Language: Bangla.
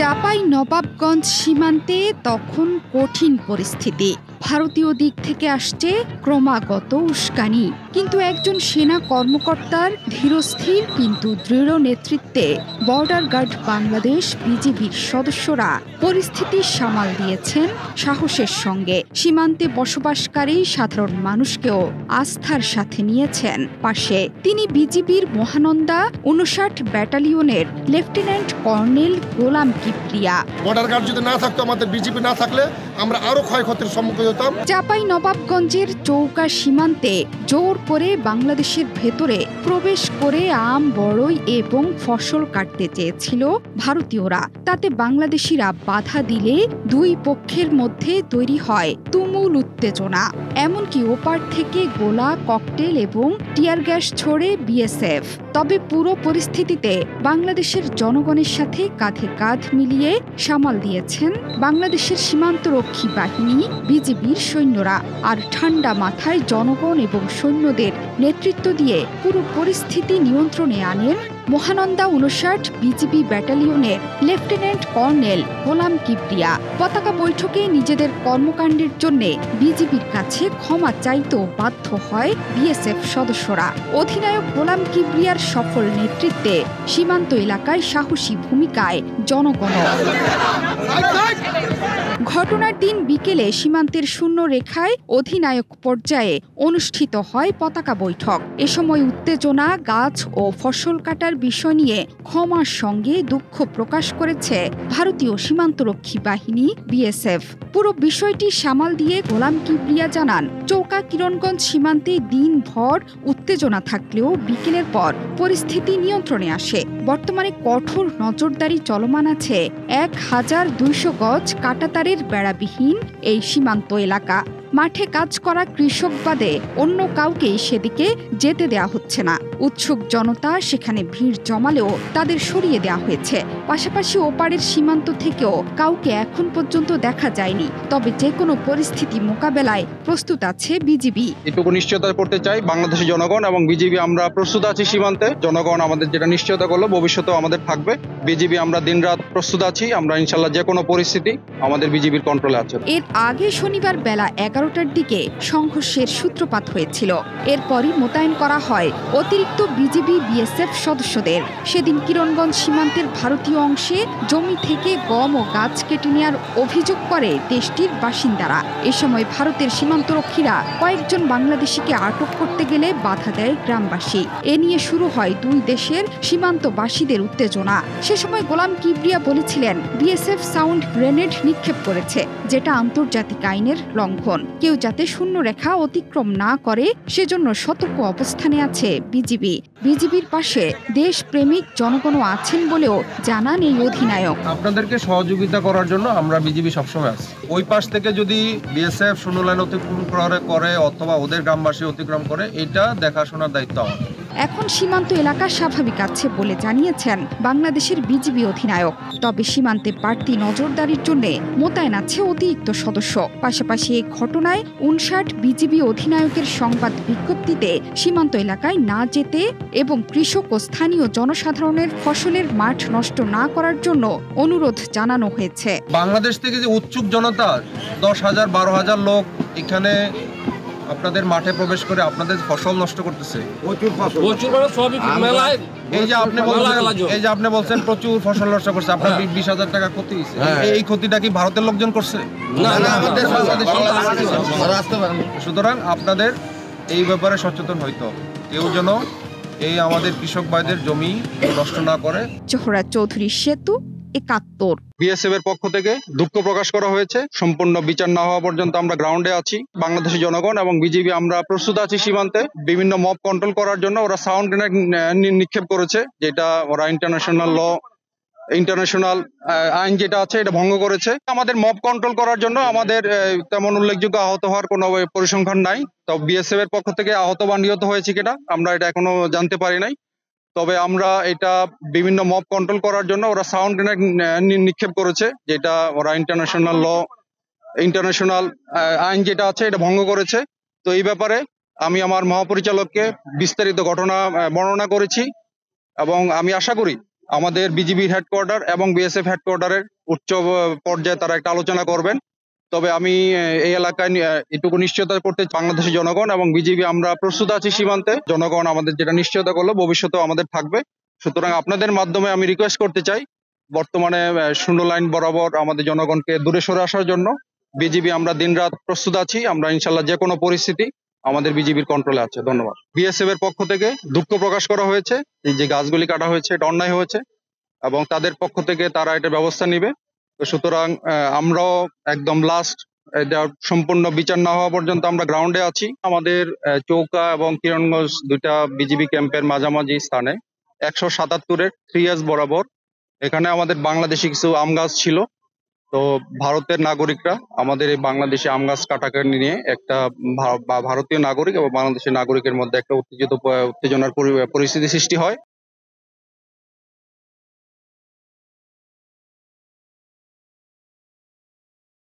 চাঁপাইনবাবগঞ্জ সীমান্তে তখন কঠিন পরিস্থিতি। ভারতীয় দিক থেকে আসছে ক্রমাগত উস্কানি, কিন্তু একজন সেনা কর্মকর্তার ধীরস্থির কিন্তু দৃঢ় নেতৃত্বে বর্ডার গার্ড বাংলাদেশ বিজিবির সদস্যরা পরিস্থিতি সামাল দিয়েছেন সাহসের সঙ্গে। সীমান্তে বসবাসকারী সাধারণ মানুষকেও আস্থার সাথে নিয়েছেন পাশে। তিনি বিজিবির মহানন্দা ৫৯ ব্যাটালিয়নের লেফটেন্যান্ট কর্নেল গোলাম কিবরিয়া। বর্ডার গার্ড যদি না থাকতো, আমাদের বিজিবি না থাকলে আমরা আরো ক্ষয়ক্ষতির সম্মুখীন হতাম। চাঁপাইনবাবগঞ্জের চৌকা সীমান্তে জোর করে বাংলাদেশের ভেতরে প্রবেশ করে আম, বড়ই এবং ফসল কাটতে চেয়েছিল ভারতীয়রা। তাতে বাংলাদেশিরা বাধা দিলে দুই পক্ষের মধ্যে তৈরি হয় তুমুল উত্তেজনা। এমনকি ওপার থেকে গোলা, ককটেল এবং টিয়ার গ্যাস ছোড়ে বিএসএফ। তবে পুরো পরিস্থিতিতে বাংলাদেশের জনগণের সাথে কাঁধে কাঁধ মিলিয়ে সামাল দিয়েছেন বাংলাদেশের সীমান্তরক্ষী বাহিনী বিজিবির সৈন্যরা। আর ঠান্ডা মাথায় জনগণ এবং সৈন্যদের নেতৃত্ব দিয়ে পুরো পরিস্থিতি নিয়ন্ত্রণে আনেন মহানন্দা ৫৯ বিজিবি ব্যাটালিয়নের লেফটেন্যান্ট কর্নেল গোলাম কিবরিয়া। পতাকা বৈঠকে নিজেদের কর্মকাণ্ডের জন্য বিজিবির কাছে ক্ষমা চাইতেও বাধ্য হয় বিএসএফ সদস্যরা। অধিনায়ক গোলাম কিবরিয়ার সফল নেতৃত্বে সীমান্ত এলাকায় সাহসী ভূমিকায় জনগণ। ঘটনার দিন বিকেলে সীমান্তের শূন্য রেখায় অধিনায়ক পর্যায়ে অনুষ্ঠিত হয় পতাকা বৈঠক। এ সময় উত্তেজনা, গাছ ও ফসল কাটার বিষয় নিয়ে ক্ষমার সঙ্গে দুঃখ প্রকাশ করেছে ভারতীয় সীমান্তরক্ষী বাহিনী বিএসএফ। পুরো বিষয়টি সামাল দিয়ে গোলাম কিবরিয়া জানান, চৌকা কিরণগঞ্জ সীমান্তে দিনভর উত্তেজনা থাকলেও বিকেলের পর পরিস্থিতি নিয়ন্ত্রণে আসে। বর্তমানে কঠোর নজরদারি চলমান আছে ১,২০০ গজ কাঁটাতারের বেড়াবিহীন এই সীমান্ত এলাকা। মাঠে কাজ করা কৃষক বাদে অন্য কাউকেই সেদিকে যেতে দেয়া হচ্ছে না। উৎসুক জনতা সেখানে ভিড় জমালেও তাদের সরিয়ে দেওয়া হয়েছে। পাশাপাশি ওপারের সীমান্ত থেকেও কাউকে এখন পর্যন্ত দেখা যায়নি। তবে যে কোনো পরিস্থিতি মোকাবেলায় প্রস্তুত আছে বিজিবি। এটুকু নিশ্চয়তা করতে চাই, বাংলাদেশের জনগণ এবং বিজিবি আমরা প্রস্তুত আছি। সীমান্তে জনগণ আমাদের যেটা নিশ্চয়তা করলো, ভবিষ্যতেও আমাদের থাকবে। বিজিবি আমরা দিনরাত প্রস্তুত আছি। আমরা ইনশাল্লাহ যে কোনো পরিস্থিতি আমাদের বিজিবির কন্ট্রোলে আছে। এর আগে শনিবার বেলা ১১টার দিকে সংঘর্ষের সূত্রপাত হয়েছিল। এরপরই মোতায়েন করা হয় অতিরিক্ত বিজিবি বিএসএফ সদস্যদের। সেদিন কিরণগঞ্জ সীমান্তের ভারতীয় অংশে জমি থেকে গম ও গাছ কেটে নেওয়ার অভিযোগ করে দেশটির বাসিন্দারা। এ সময় ভারতের সীমান্তরক্ষীরা কয়েকজন বাংলাদেশিকে আটক করতে গেলে বাধা দেয় গ্রামবাসী। এ নিয়ে শুরু হয় দুই দেশের সীমান্তবাসীদের উত্তেজনা। সে সময় গোলাম কিবরিয়া বলেছিলেন, বিএসএফ সাউন্ড গ্রেনেড নিক্ষেপ করেছে, যেটা আন্তর্জাতিক আইনের লঙ্ঘন। কেউ যাতে শূন্য রেখা অতিক্রম না করে সেজন্য সতর্ক অবস্থানে আছে বিজিবি। বিজিবির পাশে দেশপ্রেমিক জনগণও আছেন বলেও জানান এই অধিনায়ক। আপনাদেরকে সহযোগিতা করার জন্য আমরা বিজিবি সবসময় আছি। ওই পাশ থেকে যদি বিএসএফ শূন্য লাইন অতিক্রম করে অথবা ওদের গ্রামবাসী অতিক্রম করে, এটা দেখাশোনার দায়িত্ব আমাদের। এখন সীমান্ত এলাকা স্বাভাবিক আছে বলে জানিয়েছেন বাংলাদেশের বিজিবি অধিনায়ক। তবে সীমান্তে বাড়তি নজরদারির জন্য মোতায়েন আছে অতিরিক্ত সদস্য। পাশাপাশি এই ঘটনায় ৫৯ বিজিবি অধিনায়কের সংবাদ বিজ্ঞপ্তিতে সীমান্ত এলাকায় না যেতে এবং কৃষক ও স্থানীয় জনসাধারণের ফসলের মাঠ নষ্ট না করার জন্য অনুরোধ জানানো হয়েছে। বাংলাদেশ থেকে যে উৎসুক জনতা ১০,০০০ ১২,০০০ লোক এখানে আপনাদের মাঠে প্রবেশ করে আপনাদের ফসল নষ্ট করতেছে। এই যে আপনি বলছেন প্রচুর ফসল নষ্ট করছে, আপনার ২০,০০০ টাকা ক্ষতি হয়েছে। এই ক্ষতিটা কি ভারতের লোকজন করছে? সুতরাং আপনাদের এই ব্যাপারে সচেতন হইতে হবে। কেউ যেন এই আমাদের কৃষক ভাইদের জমি নষ্ট না করে। জোহরা চৌধুরী, সেতু ৭১। বিএসএফ এর পক্ষ থেকে দুঃখ প্রকাশ করা হয়েছে। সম্পূর্ণ বিচার না হওয়া পর্যন্ত আমরা গ্রাউন্ডে আছি। বাংলাদেশের জনগণ এবং বিজিবি আমরা প্রস্তুত আছি সীমান্তে। বিভিন্ন মব কন্ট্রোল করার জন্য ওরা সাউন্ড গ্রেনেড নিক্ষেপ করেছে, যেটা ওরা ইন্টারন্যাশনাল আইন যেটা আছে এটা ভঙ্গ করেছে। আমাদের মব কন্ট্রোল করার জন্য আমাদের তেমন উল্লেখযোগ্য আহত হওয়ার কোনো পরিসংখ্যান নাই। তো বিএসএফ এর পক্ষ থেকে আহত বা নিহত হয়েছে কিনা আমরা এটা এখনো জানতে পারি নাই। তবে আমরা এটা বিভিন্ন মব কন্ট্রোল করার জন্য ওরা সাউন্ড গ্রেনেড নিক্ষেপ করেছে, যেটা ওরা ইন্টারন্যাশনাল আইন যেটা আছে এটা ভঙ্গ করেছে। তো এই ব্যাপারে আমি আমার মহাপরিচালককে বিস্তারিত ঘটনা বর্ণনা করেছি এবং আমি আশা করি আমাদের বিজিবির হেডকোয়ার্টার এবং বিএসএফ হেডকোয়ার্টারের উচ্চ পর্যায়ে তারা একটা আলোচনা করবেন। তবে আমি এই এলাকায় এটুকু নিশ্চয়তা করতে, বাংলাদেশের জনগণ এবং বিজিবি আমরা প্রস্তুত আছি সীমান্তে। জনগণ আমাদের যেটা নিশ্চয়তা করলো ভবিষ্যতেও আমাদের থাকবে। সুতরাং আপনাদের মাধ্যমে আমি রিকোয়েস্ট করতে চাই, বর্তমানে শূন্য লাইন বরাবর আমাদের জনগণকে দূরে সরে আসার জন্য। বিজিবি আমরা দিনরাত প্রস্তুত আছি। আমরা ইনশাল্লাহ যে কোনো পরিস্থিতি আমাদের বিজিবির কন্ট্রোলে আছে। ধন্যবাদ। বিএসএফ এর পক্ষ থেকে দুঃখ প্রকাশ করা হয়েছে, এই যে গাছগুলি কাটা হয়েছে এটা অন্যায় হয়েছে এবং তাদের পক্ষ থেকে তারা এটা ব্যবস্থা নিবে। তো সুতরাং আমরাও একদম লাস্ট সম্পূর্ণ বিচার না হওয়া পর্যন্ত আমরা গ্রাউন্ডে আছি। আমাদের চৌকা এবং কিরণগঞ্জ দুইটা বিজিবি ক্যাম্পের মাঝামাঝি স্থানে 177-এর 3S বরাবর এখানে আমাদের বাংলাদেশি কিছু আম গাছ ছিল। তো ভারতের নাগরিকরা আমাদের এই বাংলাদেশি আম গাছ কাটাকে নিয়ে একটা ভারতীয় নাগরিক এবং বাংলাদেশের নাগরিকের মধ্যে একটা উত্তেজনার পরিস্থিতি সৃষ্টি হয়।